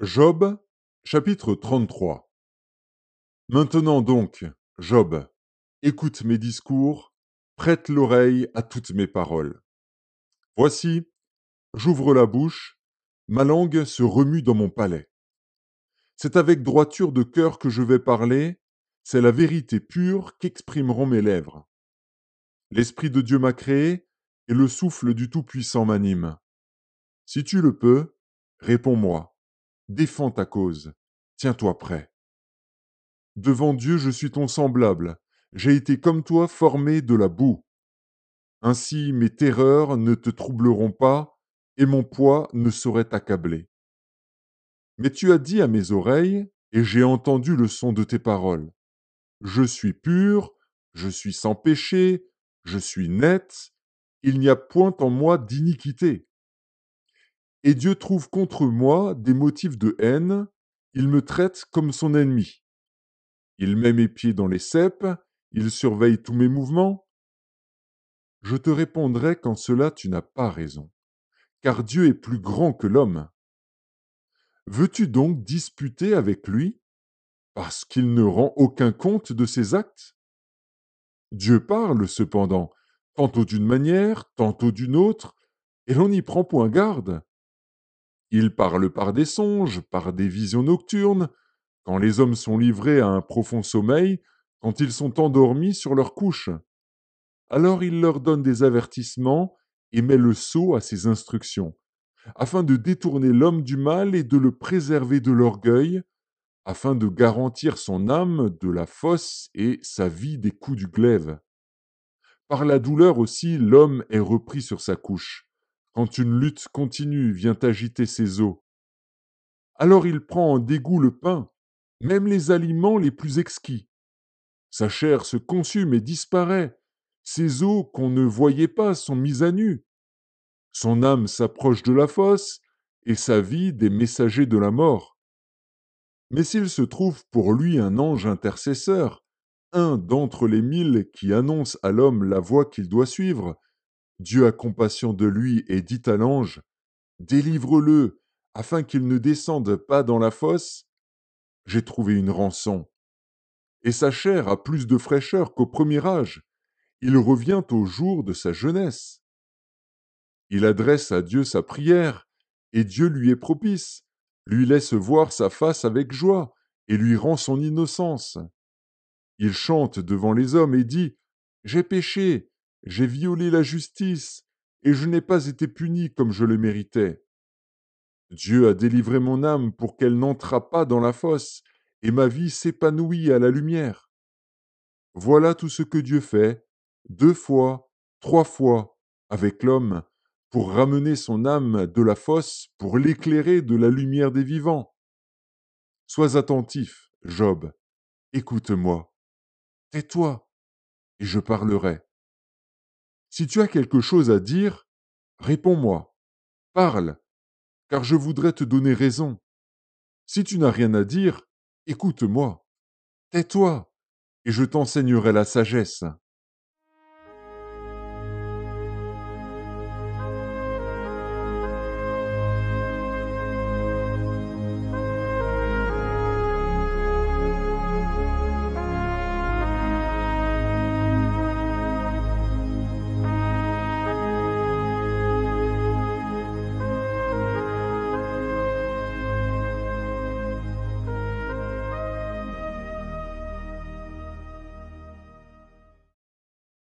Job, chapitre 33. Maintenant donc, Job, écoute mes discours, prête l'oreille à toutes mes paroles. Voici, j'ouvre la bouche, ma langue se remue dans mon palais. C'est avec droiture de cœur que je vais parler, c'est la vérité pure qu'exprimeront mes lèvres. L'Esprit de Dieu m'a créé, et le souffle du Tout-Puissant m'anime. Si tu le peux, réponds-moi, défends ta cause, tiens-toi prêt. Devant Dieu, je suis ton semblable. J'ai été comme toi formé de la boue. Ainsi mes terreurs ne te troubleront pas, et mon poids ne saurait t'accabler. Mais tu as dit à mes oreilles, et j'ai entendu le son de tes paroles. Je suis pur, je suis sans péché, je suis net, il n'y a point en moi d'iniquité. Et Dieu trouve contre moi des motifs de haine, il me traite comme son ennemi. Il met mes pieds dans les ceps, il surveille tous mes mouvements. Je te répondrai qu'en cela tu n'as pas raison, car Dieu est plus grand que l'homme. Veux-tu donc disputer avec lui, parce qu'il ne rend aucun compte de ses actes? Dieu parle cependant, tantôt d'une manière, tantôt d'une autre, et l'on n'y prend point garde. Il parle par des songes, par des visions nocturnes, quand les hommes sont livrés à un profond sommeil, quand ils sont endormis sur leur couche. Alors il leur donne des avertissements et met le sceau à ses instructions, afin de détourner l'homme du mal et de le préserver de l'orgueil, afin de garantir son âme de la fosse et sa vie des coups du glaive. Par la douleur aussi, l'homme est repris sur sa couche, quand une lutte continue vient agiter ses os. Alors il prend en dégoût le pain, même les aliments les plus exquis. Sa chair se consume et disparaît. Ses os qu'on ne voyait pas sont mis à nu. Son âme s'approche de la fosse, et sa vie des messagers de la mort. Mais s'il se trouve pour lui un ange intercesseur, un d'entre les 1000 qui annonce à l'homme la voie qu'il doit suivre, Dieu a compassion de lui et dit à l'ange, délivre-le, afin qu'il ne descende pas dans la fosse. J'ai trouvé une rançon. Et sa chair a plus de fraîcheur qu'au premier âge. Il revient au jour de sa jeunesse. Il adresse à Dieu sa prière, et Dieu lui est propice, lui laisse voir sa face avec joie, et lui rend son innocence. Il chante devant les hommes et dit, j'ai péché, j'ai violé la justice, et je n'ai pas été puni comme je le méritais. Dieu a délivré mon âme pour qu'elle n'entrât pas dans la fosse, et ma vie s'épanouit à la lumière. Voilà tout ce que Dieu fait, 2 fois, 3 fois, avec l'homme, pour ramener son âme de la fosse, pour l'éclairer de la lumière des vivants. Sois attentif, Job, écoute-moi, tais-toi, et je parlerai. Si tu as quelque chose à dire, réponds-moi, parle, car je voudrais te donner raison. Si tu n'as rien à dire, écoute-moi, tais-toi, et je t'enseignerai la sagesse.